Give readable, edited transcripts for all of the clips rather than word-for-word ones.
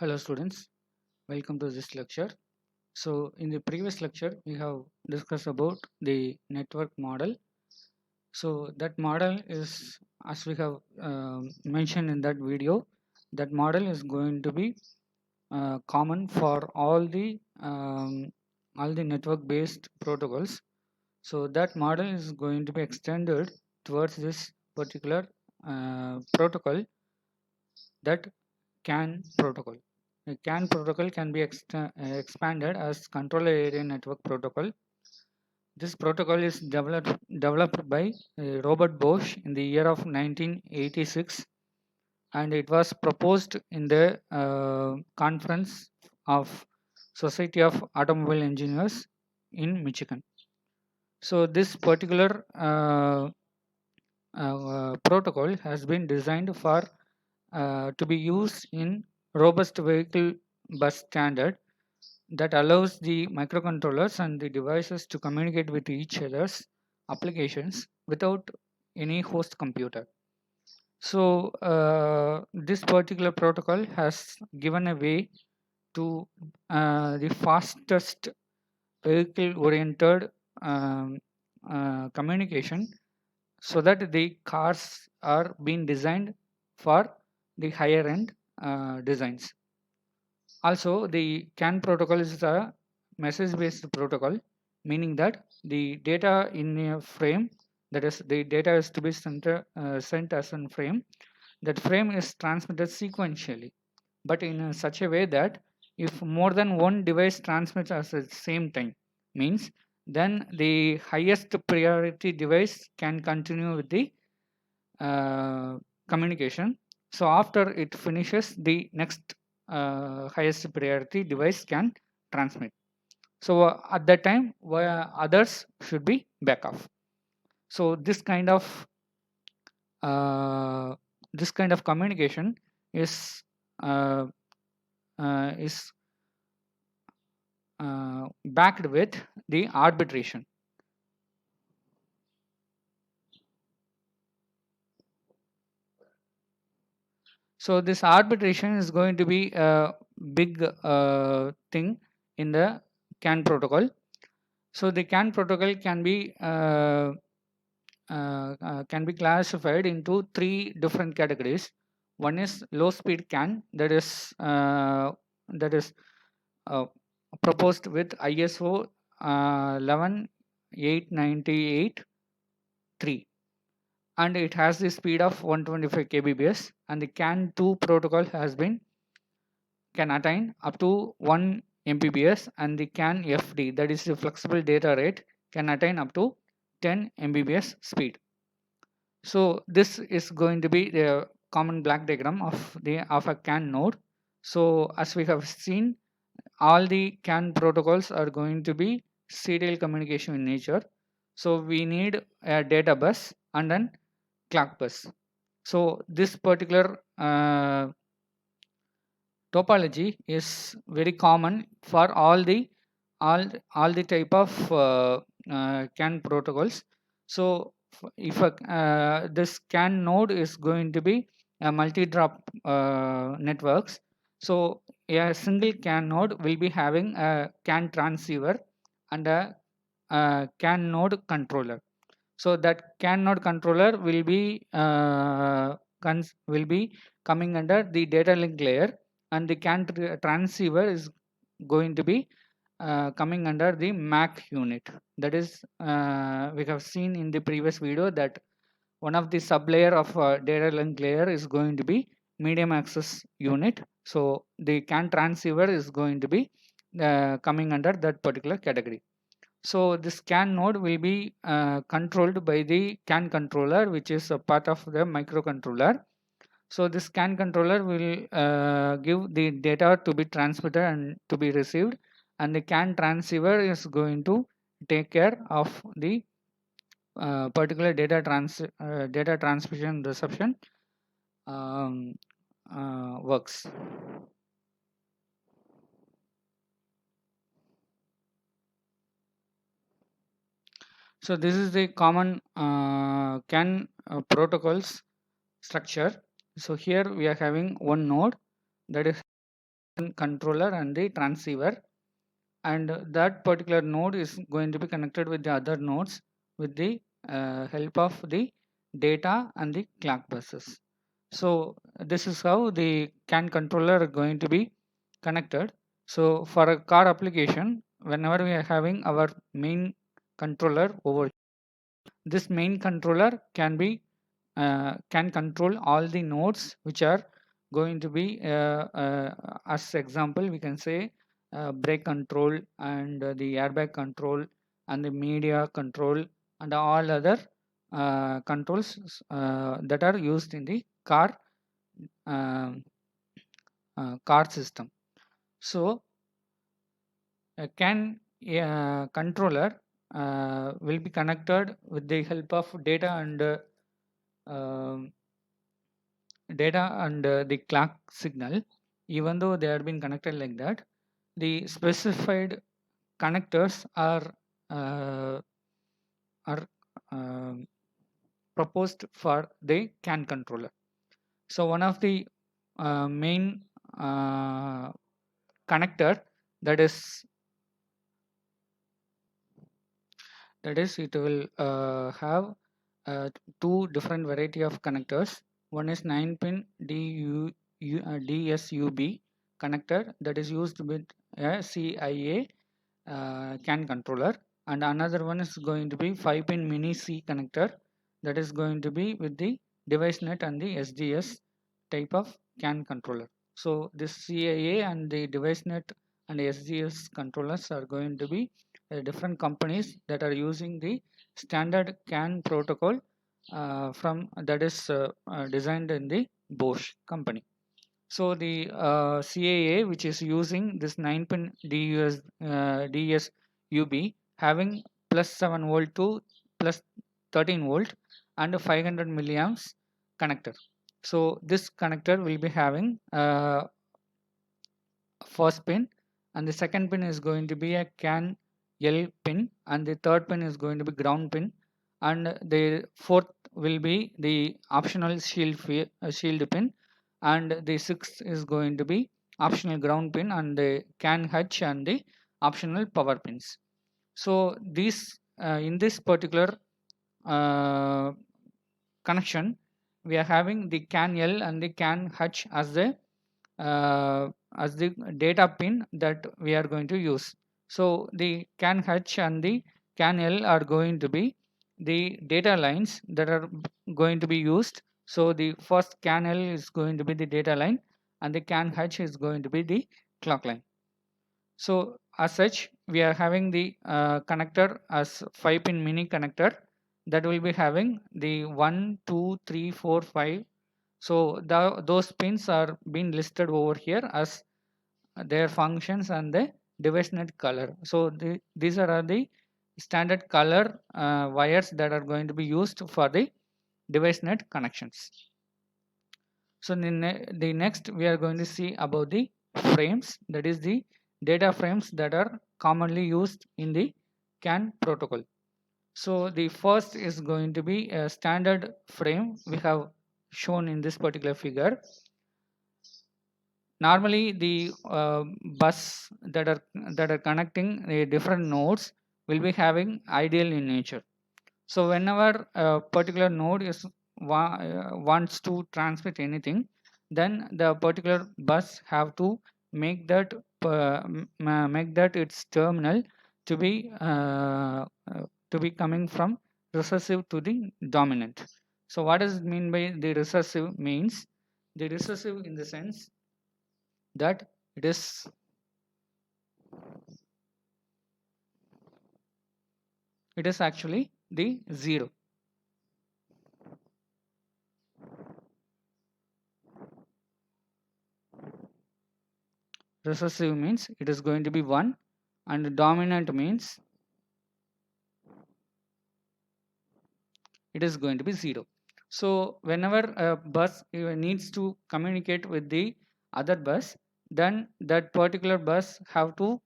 Hello students, welcome to this lecture. So in the previous lecture we have discussed about the network model. So that model is, as we have mentioned in that video, that model is going to be common for all the network based protocols. So that model is going to be extended towards this particular protocol, that CAN protocol. A CAN protocol can be expanded as controller area network protocol. This protocol is developed by Robert Bosch in the year of 1986, and it was proposed in the conference of Society of Automobile Engineers in Michigan. So this particular protocol has been designed for to be used in robust vehicle bus standard that allows the microcontrollers and the devices to communicate with each other's applications without any host computer. So this particular protocol has given a way to the fastest vehicle oriented communication, so that the cars are being designed for the higher end designs. Also, the CAN protocol is a message based protocol, meaning that the data in a frame, that is, the data is to be sent as a frame. That frame is transmitted sequentially, but in such a way that if more than one device transmits at the same time, means then the highest priority device can continue with the communication. So after it finishes, the next highest priority device can transmit. So at that time, others should be back off. So uh, this kind of communication is uh, is backed with the arbitration. So this arbitration is going to be a big thing in the CAN protocol. So the CAN protocol can be classified into three different categories. One is low speed CAN, that is uh, proposed with ISO 11898-3, and it has the speed of 125 kbps, and the CAN 2 protocol can attain up to 1 Mbps, and the CAN FD, that is the flexible data rate, can attain up to 10 Mbps speed. So this is going to be the common black diagram of a CAN node. So as we have seen, all the CAN protocols are going to be serial communication in nature. So we need a data bus and then clock bus. So this particular topology is very common for all the type of CAN protocols. So if this CAN node is going to be a multi-drop networks, so a single CAN node will be having a CAN transceiver and a CAN node controller. So that CAN node controller will be coming under the data link layer, and the CAN transceiver is going to be coming under the MAC unit. That is, we have seen in the previous video that one of the sublayer of data link layer is going to be medium access unit. So the CAN transceiver is going to be coming under that particular category. So this CAN node will be controlled by the CAN controller, which is a part of the microcontroller. So this CAN controller will give the data to be transmitted and to be received, and the CAN transceiver is going to take care of the particular data transmission reception um, works. So this is the common CAN protocols structure. So here we are having one node, that is controller and the transceiver, and that particular node is going to be connected with the other nodes with the help of the data and the clock buses. So this is how the CAN controller are going to be connected. So for a car application, whenever we are having our main controller over, this main controller can control all the nodes which are going to be as example we can say brake control and the airbag control and the media control and all other controls that are used in the uh, car system. So a CAN controller will be connected with the help of um, data and the clock signal. Even though they are being connected like that, the specified connectors uh, are proposed for the CAN controller. So one of the main connector that is it will have two different variety of connectors. One is 9-pin DSUB connector that is used with a CIA CAN controller, and another one is going to be 5-pin mini C connector that is going to be with the DeviceNet and the SDS type of CAN controller. So this CIA and the DeviceNet and SDS controllers are going to be different companies that are using the standard CAN protocol from that is designed in the Bosch company. So the CAA, which is using this 9-pin DSUB, having plus 7 volt to plus 13 volt and a 500 milliamps connector. So this connector will be having first pin, and the second pin is going to be a CAN L pin, and the third pin is going to be ground pin, and the fourth will be the optional shield pin, and the sixth is going to be optional ground pin and the CAN H and the optional power pins. So these in this particular uh, connection, we are having the CAN L and the CAN H as the data pin that we are going to use. So the CAN H and the CAN L are going to be the data lines that are going to be used. So the first CAN L is going to be the data line and the CAN H is going to be the clock line. So as such, we are having the connector as 5-pin mini connector that will be having the 1, 2, 3, 4, 5. So those pins are being listed over here as their functions and the DeviceNet color. So these are the standard color wires that are going to be used for the DeviceNet connections. So the next we are going to see about the frames, that is the data frames that are commonly used in the CAN protocol. So the first is going to be a standard frame we have shown in this particular figure. Normally the bus that are connecting the different nodes will be having ideal in nature. So whenever a particular node wants to transmit anything, then the particular bus have to make that its terminal to be coming from recessive to the dominant. So what does it mean by the recessive? Means the recessive in the sense that it is actually the 0. Recessive means it is going to be 1, and dominant means it is going to be 0. So whenever a bus needs to communicate with the other bus, then that particular bus have to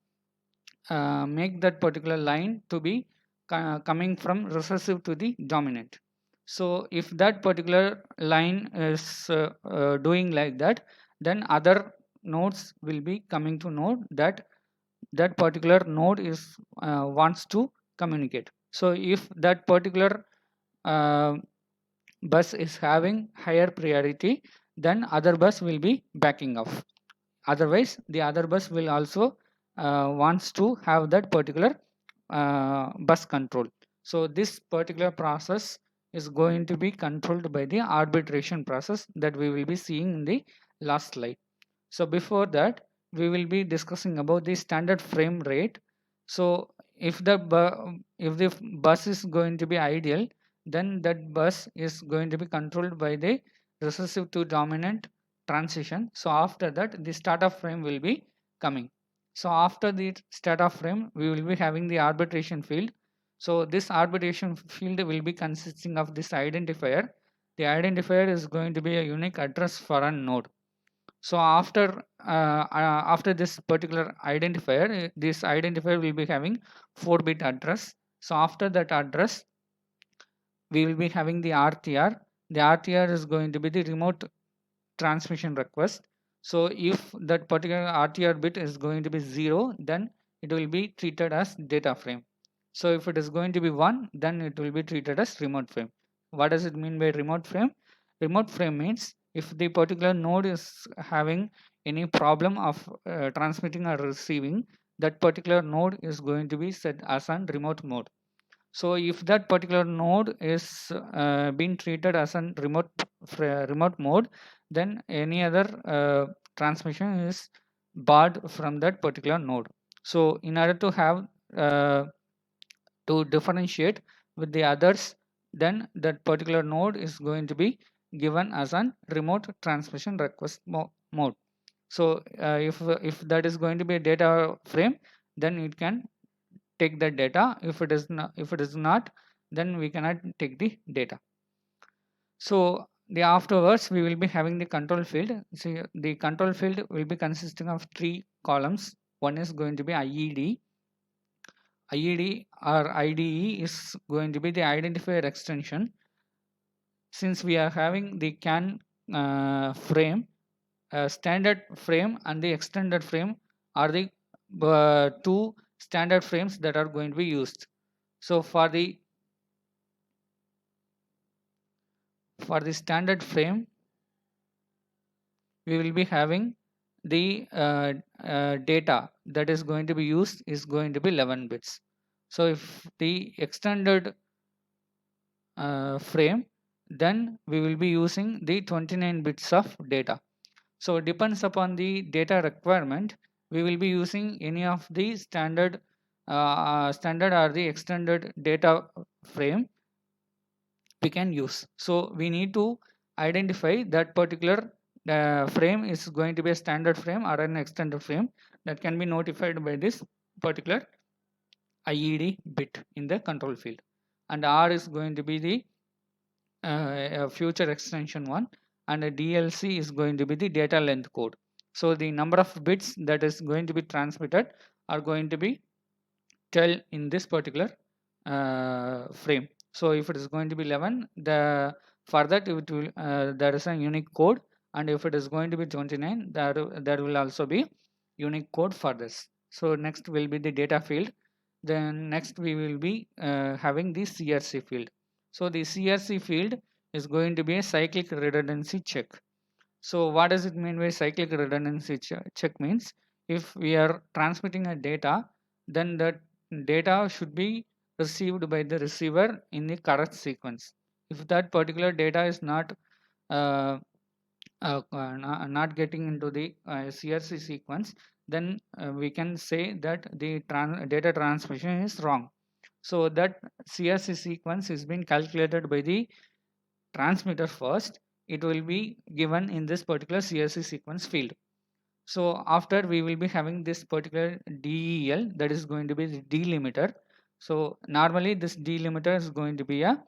make that particular line to be coming from recessive to the dominant. So if that particular line is doing like that, then other nodes will be coming to know that that particular node is wants to communicate. So if that particular uh, bus is having higher priority, then other bus will be backing off. Otherwise, the other bus will also wants to have that particular bus control. So this particular process is going to be controlled by the arbitration process that we will be seeing in the last slide. So before that, we will be discussing about the standard frame rate. So if the bus is going to be ideal, then that bus is going to be controlled by the recessive to dominant transition. So after that, the startup frame will be coming. So after the startup frame, we will be having the arbitration field. So this arbitration field will be consisting of this identifier. The identifier is going to be a unique address for a node. So after this particular identifier, this identifier will be having 4-bit address. So after that address, we will be having the RTR. The RTR is going to be the remote transmission request. So if that particular RTR bit is going to be 0, then it will be treated as data frame. So if it is going to be 1, then it will be treated as remote frame. What does it mean by remote frame? Remote frame means if the particular node is having any problem of transmitting or receiving, that particular node is going to be set as a remote mode. So if that particular node is being treated as a remote mode, then any other transmission is barred from that particular node. So in order to have to differentiate with the others, then that particular node is going to be given as a remote transmission request mode. So if that is going to be a data frame, then it can take the data. If it is not, then we cannot take the data. So the afterwards we will be having the control field. See, the control field will be consisting of 3 columns. One is going to be IED. IED or IDE is going to be the identifier extension. Since we are having the CAN frame, standard frame and the extended frame are the 2 standard frames that are going to be used. So for the standard frame, we will be having the data that is going to be used is going to be 11 bits. So if the extended frame, then we will be using the 29 bits of data. So it depends upon the data requirement, we will be using any of the standard or the extended data frame we can use. So we need to identify that particular frame is going to be a standard frame or an extended frame that can be notified by this particular IED bit in the control field, and R is going to be the future extension one, and a DLC is going to be the data length code. So the number of bits that is going to be transmitted are going to be tell in this particular frame. So if it is going to be 11, for that it will there is a unique code, and if it is going to be 29, there will also be unique code for this. So next will be the data field. Then next we will be having the CRC field. So the CRC field is going to be a cyclic redundancy check. So what does it mean by cyclic redundancy check? Means if we are transmitting a data, then that data should be received by the receiver in the correct sequence. If that particular data is not not getting into the CRC sequence, then we can say that the data transmission is wrong. So that CRC sequence is being calculated by the transmitter first. It will be given in this particular CRC sequence field. So after we will be having this particular DEL, that is going to be the delimiter. So normally this delimiter is going to be a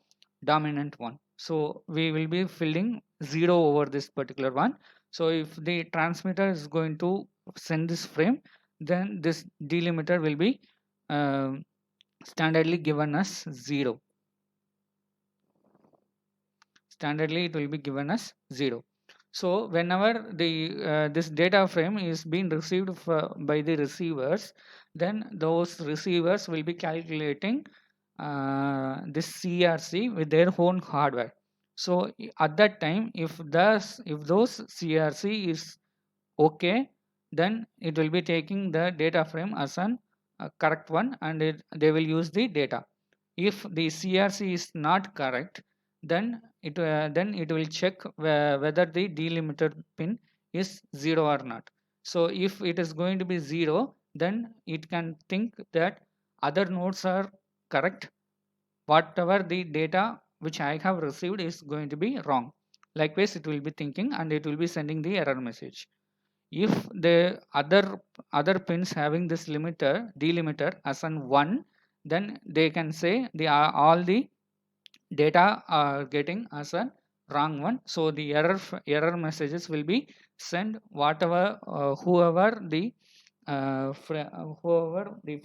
dominant one. So we will be filling 0 over this particular one. So if the transmitter is going to send this frame, then this delimiter will be standardly given as 0. Standardly it will be given as 0. So whenever this data frame is being received by the receivers, then those receivers will be calculating this CRC with their own hardware. So at that time, if those CRC is okay, then it will be taking the data frame as an correct one, and they will use the data. If the CRC is not correct, then it will check whether the delimiter pin is 0 or not. So if it is going to be 0, then it can think that other nodes are correct, whatever the data which I have received is going to be wrong. Likewise, it will be thinking and it will be sending the error message. If the other pins having this delimiter as an 1, then they can say all the data are getting as a wrong one. So the error messages will be sent whatever whoever the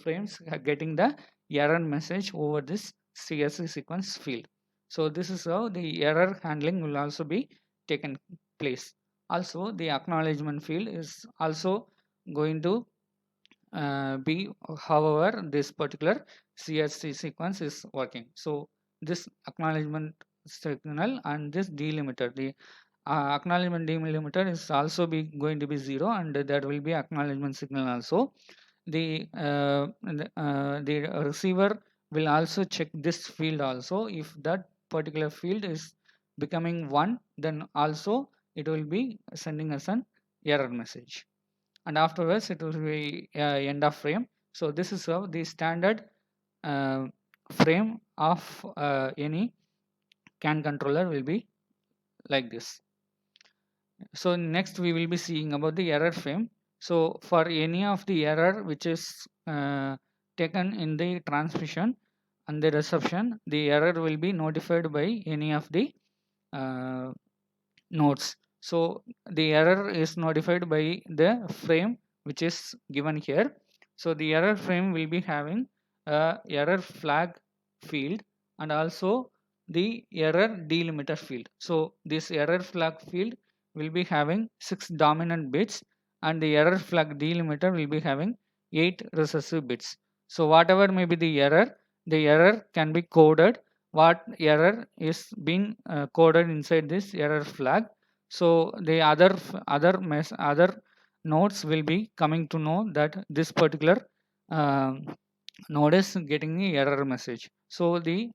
frames are getting the error message over this CSV sequence field. So this is how the error handling will also be taken place. Also, the acknowledgement field is also going to be however this particular CSV sequence is working. So this acknowledgement signal and this delimiter, the acknowledgement delimiter is also be going to be 0, and there will be acknowledgement signal also. The receiver will also check this field also. If that particular field is becoming 1, then also it will be sending us an error message, and afterwards it will be end of frame. So this is how the standard uh, frame of any CAN controller will be like this. So next we will be seeing about the error frame. So for any of the error which is taken in the transmission and the reception, the error will be notified by any of the uh, nodes. So the error is notified by the frame which is given here. So the error frame will be having a error flag field and also the error delimiter field. So this error flag field will be having 6 dominant bits, and the error flag delimiter will be having 8 recessive bits. So whatever may be the error can be coded what error is being coded inside this error flag. So the other nodes will be coming to know that this particular um, node is getting the error message. So the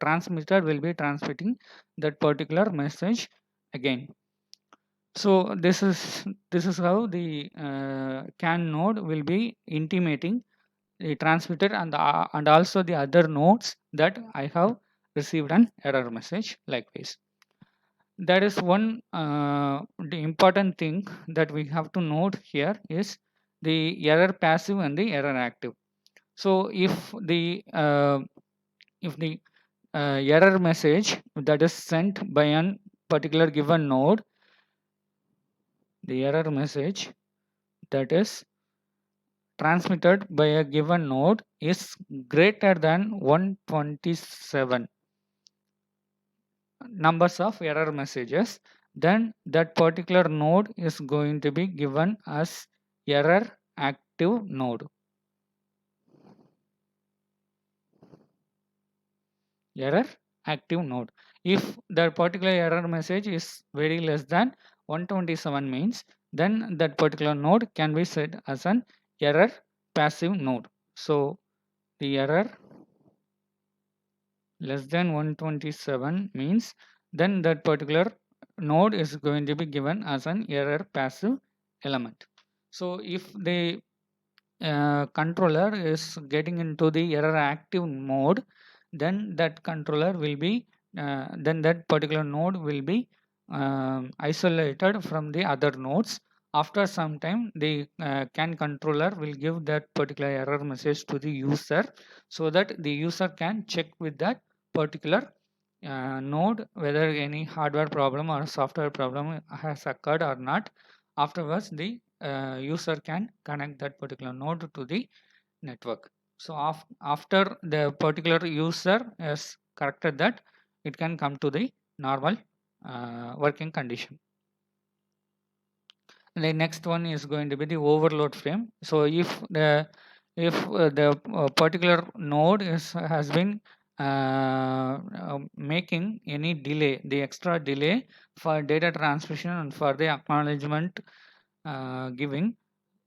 transmitter will be transmitting that particular message again. So this is how the CAN node will be intimating the transmitter and also the other nodes that I have received an error message likewise. That is one the important thing that we have to note here is the error passive and the error active. So if the error message that is sent by an particular given node, the error message that is transmitted by a given node is greater than 127 numbers of error messages, then that particular node is going to be given as error active node. Error active node. If that particular error message is very less than 127 means, then that particular node can be set as an error passive node. So the error less than 127 means then that particular node is going to be given as an error passive element. So if the controller is getting into the error active mode, then that controller will be then that particular node will be isolated from the other nodes. After some time, the CAN controller will give that particular error message to the user, so that the user can check with that particular node whether any hardware problem or software problem has occurred or not. Afterwards, the user can connect that particular node to the network. So after the particular user has corrected that, it can come to the normal working condition. The next one is going to be the overload frame. So if the particular node has been making any delay, the extra delay for data transmission and for the acknowledgement giving,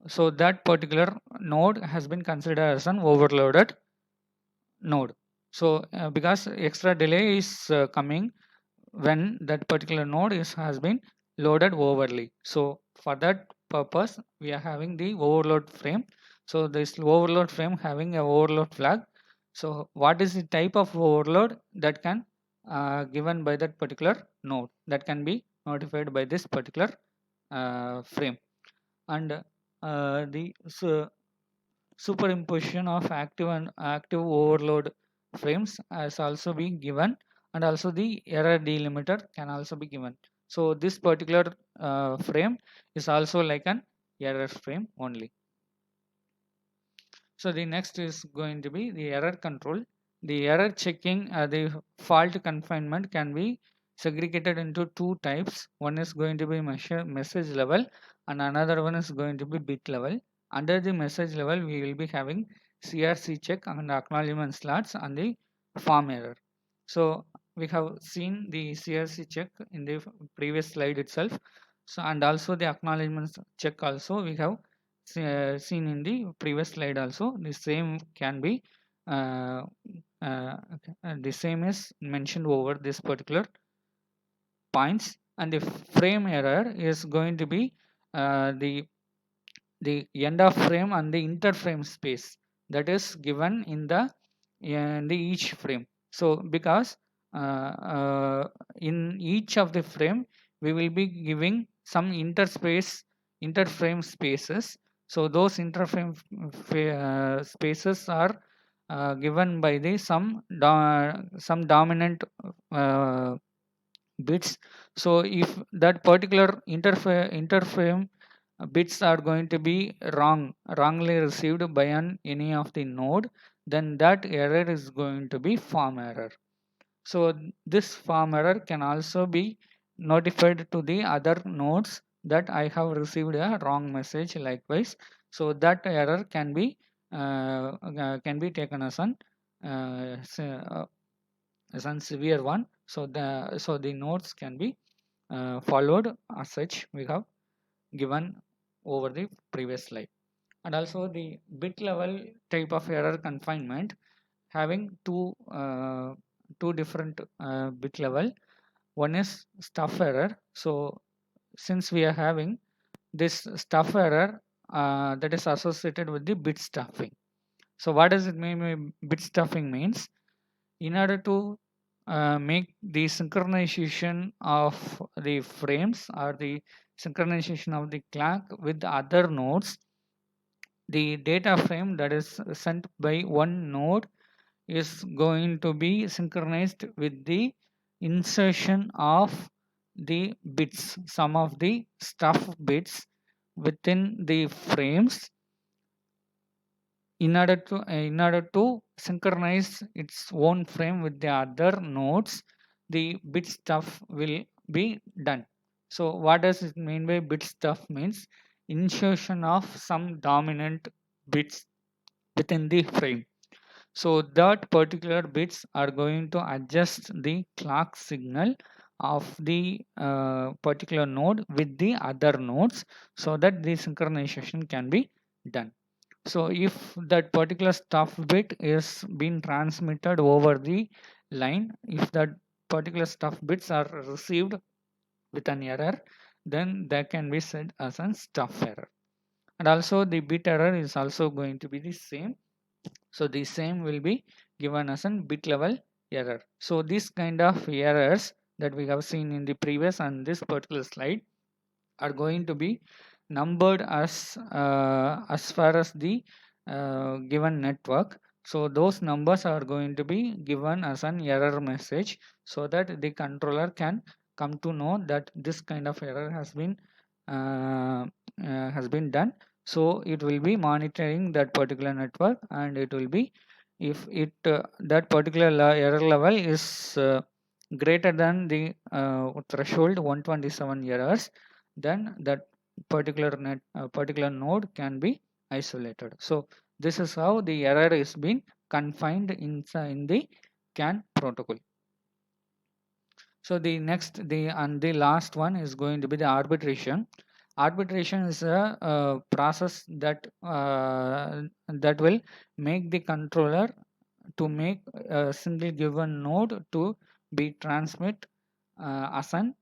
so that particular node has been considered as an overloaded node. So because extra delay is coming when that particular node has been loaded overly. So for that purpose, we are having the overload frame. So this overload frame having a overload flag. So what is the type of overload that can given by that particular node that can be notified by this particular frame. And the superimposition of active and active overload frames has also been given, and also the error delimiter can also be given. So this particular frame is also like an error frame only. So the next is going to be the error control. The error checking, the fault confinement can be segregated into two types. One is going to be message level and another one is going to be bit level. Under the message level, we will be having CRC check and acknowledgement slots and the form error. So we have seen the CRC check in the previous slide itself. So and also the acknowledgement check also we have seen in the previous slide also. The same can be uh, the same is mentioned over this particular points, and the frame error is going to be the end of frame and the interframe space that is given in the each frame. So because in each of the frame we will be giving some interframe spaces. So those interframe spaces are given by the some dominant uh, bits. So if that particular interframe bits are going to be wrongly received by any of the node, then that error is going to be form error. So this form error can also be notified to the other nodes that I have received a wrong message likewise. So that error can be taken as an severe one. So the nodes can be followed as such we have given over the previous slide. And also the bit level type of error confinement having two different bit level. One is stuff error. So since we are having this stuff error that is associated with the bit stuffing. So what does it mean by bit stuffing means? In order to make the synchronization of the frames or the synchronization of the clock with the other nodes, the data frame that is sent by one node is going to be synchronized with the insertion of the bits, some of the stuff bits within the frames. In order to synchronize its own frame with the other nodes, the bit stuff will be done. So what does it mean by bit stuff means? Insertion of some dominant bits within the frame. So that particular bits are going to adjust the clock signal of the particular node with the other nodes so that the synchronization can be done. So if that particular stuff bit is being transmitted over the line, if that particular stuff bits are received with an error, then that can be said as a stuff error. And also the bit error is also going to be the same. So the same will be given as a bit level error. So this kind of errors that we have seen in the previous and this particular slide are going to be numbered as far as the given network. So those numbers are going to be given as an error message so that the controller can come to know that this kind of error uh, has been done. So it will be monitoring that particular network, and it will be, if it that particular error level is greater than the threshold 127 errors, then that particular node can be isolated. So this is how the error is being confined inside in the CAN protocol. So the last one is going to be the arbitration. Arbitration is a process that will make the controller to make a single given node to be transmit as an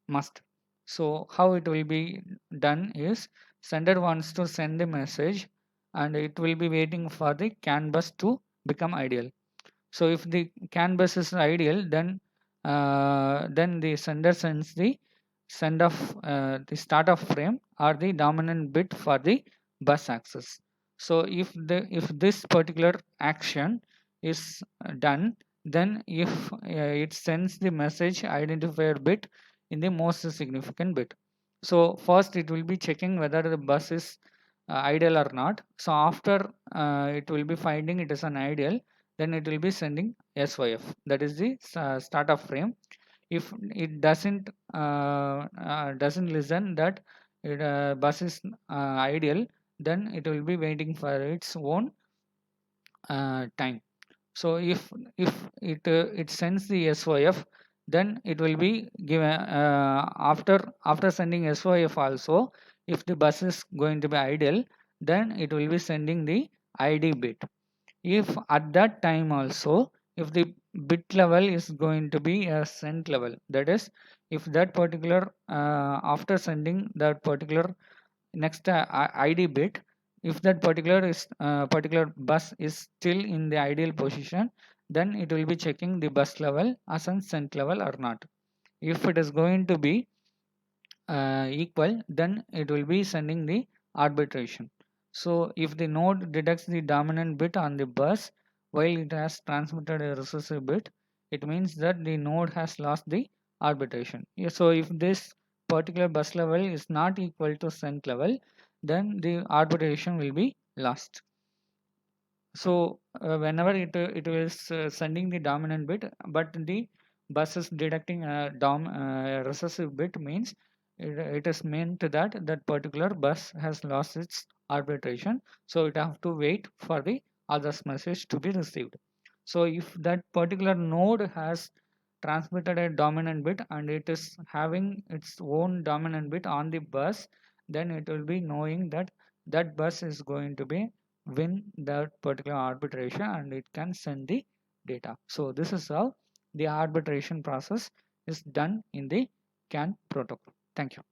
must. So how it will be done is, sender wants to send the message and it will be waiting for the CAN bus to become ideal. So if the CAN bus is ideal, then the sender sends the the start of frame or the dominant bit for the bus access. So if this particular action is done, then if it sends the message identifier bit in the most significant bit. So first it will be checking whether the bus is ideal or not. So after it will be finding it is an ideal, then it will be sending SYF, that is the start of frame. If it doesn't listen that bus is ideal, then it will be waiting for its own time. So if it sends the SYF, then it will be given after sending SYF also. If the bus is going to be ideal, then it will be sending the ID bit. If at that time also, if the bit level is going to be a sent level, that is, if that particular after sending that particular next ID bit, if that particular bus is still in the ideal position, then it will be checking the bus level as a sent level or not. If it is going to be equal, then it will be sending the arbitration. So if the node detects the dominant bit on the bus while it has transmitted a recessive bit, it means that the node has lost the arbitration. So if this particular bus level is not equal to sent level, then the arbitration will be lost. So whenever it is sending the dominant bit, but the bus is detecting a recessive bit, means it is meant that that particular bus has lost its arbitration. So it have to wait for the other's message to be received. So if that particular node has transmitted a dominant bit and it is having its own dominant bit on the bus, then it will be knowing that that bus is going to be win that particular arbitration and it can send the data. So this is how the arbitration process is done in the CAN protocol. Thank you.